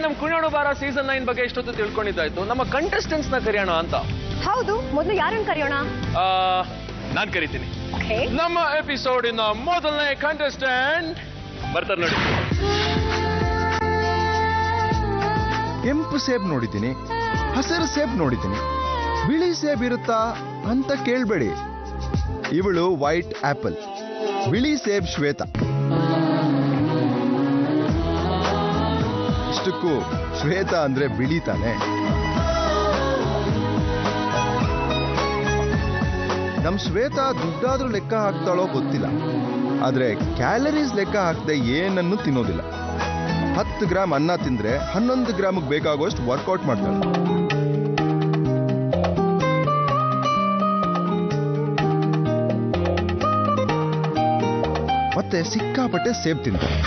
ನಮ್ ಕುಣಿಯೋಣ ಬಾರ ಸೀಸನ್ 9 ಬಗ್ಗೆ ಎಷ್ಟೊತ್ತು ತಿಳ್ಕೊಂಡಿದ್ದಾಯ್ತು. ನಮ್ಮ ಕಂಟೆಸ್ಟೆಂಟ್ಸ್ ನ ಕರೆಯೋಣ ಅಂತ. ಹೌದು, ಮೊದಲು ಯಾರನ್ನ ಕರೆಯೋಣ? ನಾನ್ ಕರಿತೀನಿ. ನಮ್ಮ ಎಪಿಸೋಡಿನ ಮೊದಲನೇ ಕಂಟೆಸ್ಟೆಂಟ್ ಬರ್ತಾರೆ ನೋಡಿ. ಕೆಂಪು ಸೇಬ್ ನೋಡಿದ್ದೀನಿ, ಹಸಿರು ಸೇಬ್ ನೋಡಿದ್ದೀನಿ, ಬಿಳಿ ಸೇಬ್ ಇರುತ್ತಾ ಅಂತ ಕೇಳ್ಬೇಡಿ. ಇವಳು ವೈಟ್ ಆಪಲ್, ಬಿಳಿ ಸೇಬ್ ಶ್ವೇತಾ. ಇಷ್ಟಕ್ಕೂ ಶ್ವೇತಾ ಅಂದ್ರೆ ಬಿಳಿ ತಾನೆ. ನಮ್ ಶ್ವೇತಾ ದುಡ್ಡಾದ್ರೂ ಲೆಕ್ಕ ಹಾಕ್ತಾಳೋ ಗೊತ್ತಿಲ್ಲ, ಆದ್ರೆ ಕ್ಯಾಲರೀಸ್ ಲೆಕ್ಕ ಹಾಕದೆ ಏನನ್ನು ತಿನ್ನೋದಿಲ್ಲ. 10 ಗ್ರಾಮ್ ಅನ್ನ ತಿಂದ್ರೆ 11 ಗ್ರಾಮ್ಗೆ ಬೇಕಾಗುವಷ್ಟು ವರ್ಕೌಟ್ ಮಾಡ್ತಾಳೆ. ಮತ್ತೆ ಸಿಕ್ಕಾಪಟ್ಟೆ ಸೇಬ್ ತಿಂತಾಳೆ.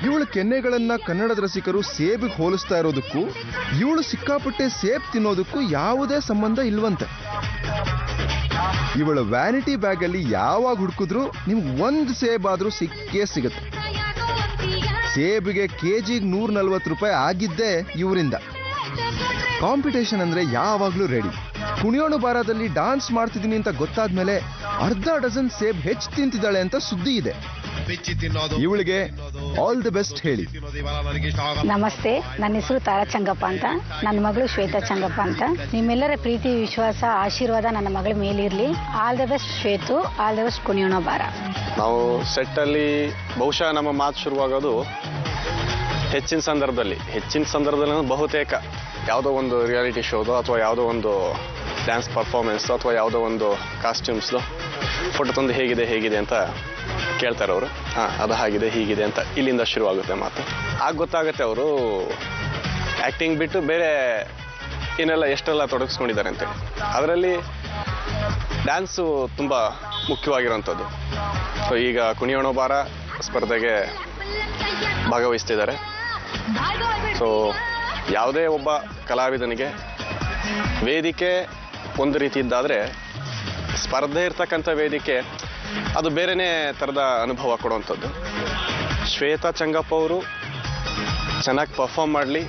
ಇವಳು ಕೆನ್ನೆಗಳನ್ನ ಕನ್ನಡದ ರಸಿಕರು ಸೇಬಿಗೆ ಹೋಲಿಸ್ತಾ ಇರೋದಕ್ಕೂ ಇವಳು ಸಿಕ್ಕಾಪಟ್ಟೆ ಸೇಬ್ ತಿನ್ನೋದಕ್ಕೂ ಯಾವುದೇ ಸಂಬಂಧ ಇಲ್ವಂತೆ. ಇವಳ ವ್ಯಾನಿಟಿ ಬ್ಯಾಗ್ ಅಲ್ಲಿ ಯಾವಾಗ ಹುಡುಕಿದ್ರು ನಿಮ್ಗೆ 1 ಸೇಬ್ ಆದ್ರೂ ಸಿಕ್ಕೇ ಸಿಗುತ್ತೆ. ಸೇಬಿಗೆ ಕೆಜಿಗೆ 140 ರೂಪಾಯಿ ಆಗಿದ್ದೇ ಇವರಿಂದ. ಕಾಂಪಿಟೇಷನ್ ಅಂದ್ರೆ ಯಾವಾಗ್ಲೂ ರೆಡಿ. ಕುಣಿಯೋಣ ಬಾರದಲ್ಲಿ ಡಾನ್ಸ್ ಮಾಡ್ತಿದ್ದೀನಿ ಅಂತ ಗೊತ್ತಾದ್ಮೇಲೆ ಅರ್ಧ ಡಜನ್ ಸೇಬ್ ಹೆಚ್ಚು ತಿಂತಿದ್ದಾಳೆ ಅಂತ ಸುದ್ದಿ ಇದೆ. ಇವಳಿಗೆ ಆಲ್ ದಿ ಬೆಸ್ಟ್ ಹೇಳಿ. ನಮಸ್ತೆ, ನನ್ನ ಹೆಸರು ತಾರಾ ಚಂಗಪ್ಪ ಅಂತ, ನನ್ನ ಮಗಳು ಶ್ವೇತಾ ಚಂಗಪ್ಪ ಅಂತ. ನಿಮ್ಮೆಲ್ಲರ ಪ್ರೀತಿ, ವಿಶ್ವಾಸ, ಆಶೀರ್ವಾದ ನನ್ನ ಮಗಳ ಮೇಲಿರಲಿ. All the best Shwetu, all the best ಕುಣಿಯೋಣ ಬಾರ. ನಾವು ಸೆಟ್ಟಲ್ಲಿ ಬಹುಶಃ ನಮ್ಮ ಮಾತು ಶುರುವಾಗೋದು ಹೆಚ್ಚಿನ ಸಂದರ್ಭದಲ್ಲಿ ಬಹುತೇಕ ಯಾವುದೋ ಒಂದು ರಿಯಾಲಿಟಿ ಶೋದು ಅಥವಾ ಯಾವುದೋ ಒಂದು ಡ್ಯಾನ್ಸ್ ಪರ್ಫಾರ್ಮೆನ್ಸ್ ಅಥವಾ ಯಾವುದೋ ಒಂದು ಕಾಸ್ಟ್ಯೂಮ್ಸ್ದು ಫೋಟೋ ತಂದು ಹೇಗಿದೆ ಅಂತ ಕೇಳ್ತಾರೆ ಅವರು. ಅದು ಹಾಗಿದೆ ಹೀಗಿದೆ ಅಂತ ಇಲ್ಲಿಂದ ಶುರುವಾಗುತ್ತೆ ಮಾತು. ಆಗ ಗೊತ್ತಾಗುತ್ತೆ ಅವರು ಆ್ಯಕ್ಟಿಂಗ್ ಬಿಟ್ಟು ಬೇರೆ ಏನೆಲ್ಲ ಎಷ್ಟೆಲ್ಲ ತೊಡಗಿಸ್ಕೊಂಡಿದ್ದಾರೆ ಅಂತೇಳಿ. ಅದರಲ್ಲಿ ಡ್ಯಾನ್ಸು ತುಂಬ ಮುಖ್ಯವಾಗಿರೋಂಥದ್ದು. ಸೊ ಈಗ ಕುಣಿಯೋಣ ಬಾರ ಸ್ಪರ್ಧೆಗೆ ಭಾಗವಹಿಸ್ತಿದ್ದಾರೆ. ಸೊ ಯಾವುದೇ ಒಬ್ಬ ಕಲಾವಿದನಿಗೆ ವೇದಿಕೆ ಒಂದು ರೀತಿ ಇದ್ದಾದರೆ ಸ್ಪರ್ಧೆ ಇರ್ತಕ್ಕಂಥ ವೇದಿಕೆ ಅದು ಬೇರೆನೇ ಥರದ ಅನುಭವ ಕೊಡುವಂಥದ್ದು. ಶ್ವೇತಾ ಚಂಗಪ್ಪ ಅವರು ಚೆನ್ನಾಗಿ ಪರ್ಫಾರ್ಮ್ ಮಾಡಲಿ,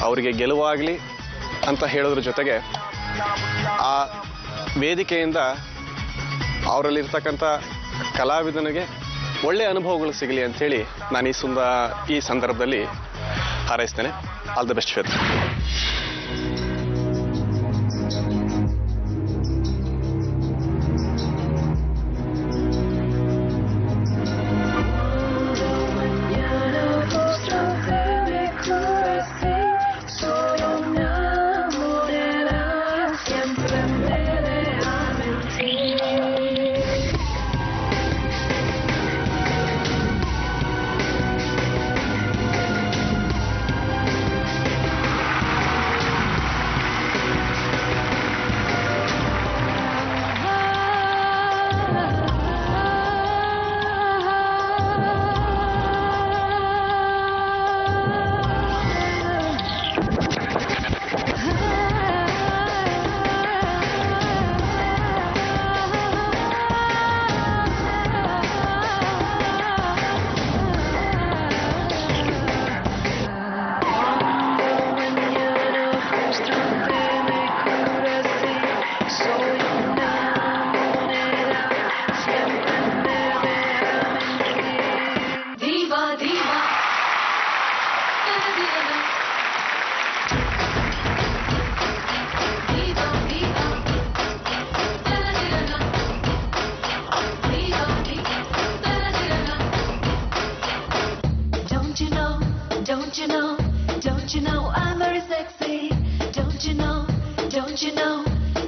ಅವರಿಗೆ ಗೆಲುವಾಗಲಿ ಅಂತ ಹೇಳೋದ್ರ ಜೊತೆಗೆ ಆ ವೇದಿಕೆಯಿಂದ ಅವರಲ್ಲಿರ್ತಕ್ಕಂಥ ಕಲಾವಿದನಿಗೆ ಒಳ್ಳೆಯ ಅನುಭವಗಳು ಸಿಗಲಿ ಅಂಥೇಳಿ ನಾನು ಈ ಸಂದರ್ಭದಲ್ಲಿ ಹಾರೈಸ್ತೇನೆ. All the best Shweta.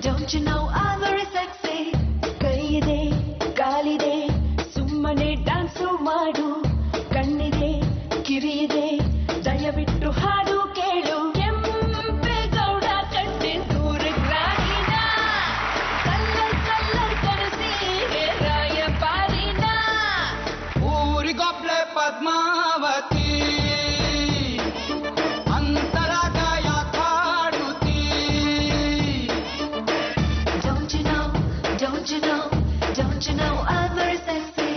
Don't you know I'm very sexy? ಕೈಯಿದೆ ಕಾಲಿದೆ ಸುಮ್ಮನೆ ಡ್ಯಾನ್ಸು ಮಾಡು, ಕಣ್ಣಿದೆ ಕಿರಿಯಿದೆ ದಯವಿಟ್ಟು ಹಾಡು ಕೇಳು. ಕೆಂಪೇಗೌಡ ಕಟ್ಟೆ ಸೂರ್ಯಗ್ರಾಹಿನ ಕಲ್ಲರ್ ಕನಸಿ ರಾಯಪಾರಿನ ಊರಿಗೊಬ್ಳೆ Padmavati Don't you know I'm very sexy?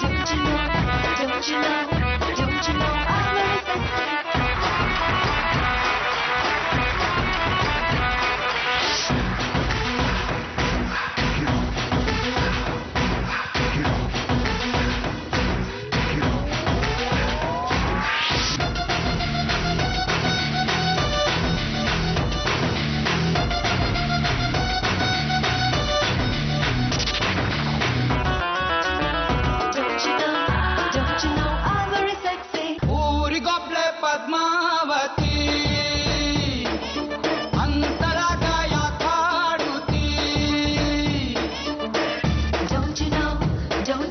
Don't you know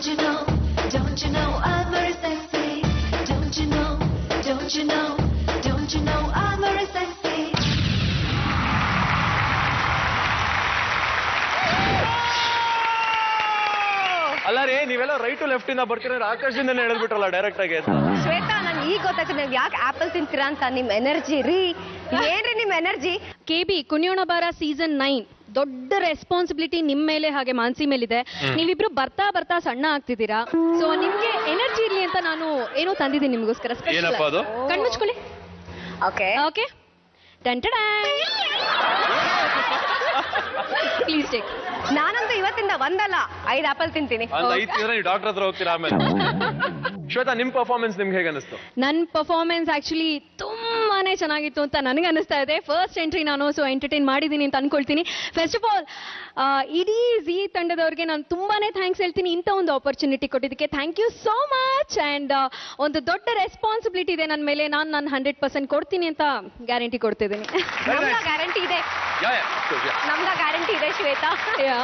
Don't you know? Don't you know I'm very sexy? Don't you know? Don't you know? Don't you know I'm very sexy? ಅಲ್ಲ ರೀ ನೀವೆಲ್ಲ ರೈಟ್ ಟು ಲೆಫ್ಟ್ ಇಂದ ಬರ್ತೀರ ಆಕಾಶದಿಂದನೇ ಹೇಳಿದ್ಬಿಟ್ರಲ್ಲ direct ಆಗಿ. ಶ್ವೇತಾ, ನನ್ ಈಗ ಗೊತ್ತಾಯ್ತು ನೀವು ಯಾಕೆ ಆಪಲ್ ತಿಂತೀರಾ ಅಂತ. ನಿಮ್ ಎನರ್ಜಿ ರೀ, ಏನ್ರಿ ನಿಮ್ ಎನರ್ಜಿ? KB ಕುಣಿಯೋಣ ಬಾರ ಸೀಸನ್ 9 ದೊಡ್ಡ ರೆಸ್ಪಾನ್ಸಿಬಿಲಿಟಿ ನಿಮ್ ಮೇಲೆ ಹಾಗೆ ಮಾನ್ಸಿ ಮೇಲಿದೆ. ನೀವಿಬ್ರು ಬರ್ತಾ ಬರ್ತಾ ಸಣ್ಣ ಆಗ್ತಿದ್ದೀರಾ. ಸೊ ನಿಮ್ಗೆ ಎನರ್ಜಿ ಇರ್ಲಿ ಅಂತ ನಾನು ಏನೋ ತಂದಿದ್ದೀನಿ ನಿಮ್ಗೋಸ್ಕರ. ಏನಪ್ಪ ಅದು? ಕಣ್ಮುಚ್ಕೊಳ್ಳಿ. Okay okay, please take. ನಾನಂತೂ ಇವತ್ತಿಂದ ಒಂದಲ್ಲ 5 ಆಪಲ್ ತಿಂತೀನಿ. ಅಂತ ಐತಿದ್ರೆ ನೀವು ಡಾಕ್ಟರ್ ಹತ್ರ ಹೋಗ್ತೀರಾ ಆಮೇಲೆ. ಶ್ವೇತಾ, ನಿಮ್ ಪರ್ಫಾರ್ಮೆನ್ಸ್ ನಿಮ್ಗೆ ಹೇಗೆ ಅನಿಸ್ತು? ನನ್ನ ಪರ್ಫಾರ್ಮೆನ್ಸ್ ಆಕ್ಚುಲಿ ತುಂಬಾನೇ ಚೆನ್ನಾಗಿತ್ತು ಅಂತ ನನಗೆ ಅನಿಸ್ತಾ ಇದೆ. ಫಸ್ಟ್ ಎಂಟ್ರಿ ನಾನು ಸೊ ಎಂಟರ್ಟೈನ್ ಮಾಡಿದ್ದೀನಿ ಅಂತ ಅನ್ಕೊಳ್ತೀನಿ. ಫಸ್ಟ್ ಆಫ್ ಆಲ್ ಇಡೀ ಜಿ ತಂಡದವ್ರಿಗೆ ನಾನು ತುಂಬಾನೇ ಥ್ಯಾಂಕ್ಸ್ ಹೇಳ್ತೀನಿ. ಇಂಥ ಒಂದು ಆಪರ್ಚುನಿಟಿ ಕೊಟ್ಟಿದ್ದಕ್ಕೆ thank you so much. And ಒಂದು ದೊಡ್ಡ ರೆಸ್ಪಾನ್ಸಿಬಿಲಿಟಿ ಇದೆ ನನ್ನ ಮೇಲೆ. ನಾನು 100% ಕೊಡ್ತೀನಿ ಅಂತ ಗ್ಯಾರಂಟಿ ಕೊಡ್ತಿದ್ದೀನಿ. ನಮ್ಗ ಗ್ಯಾರಂಟಿ ಇದೆ, ನಮ್ಗ ಗ್ಯಾರಂಟಿ ಇದೆ ಶ್ವೇತಾ. Yeah.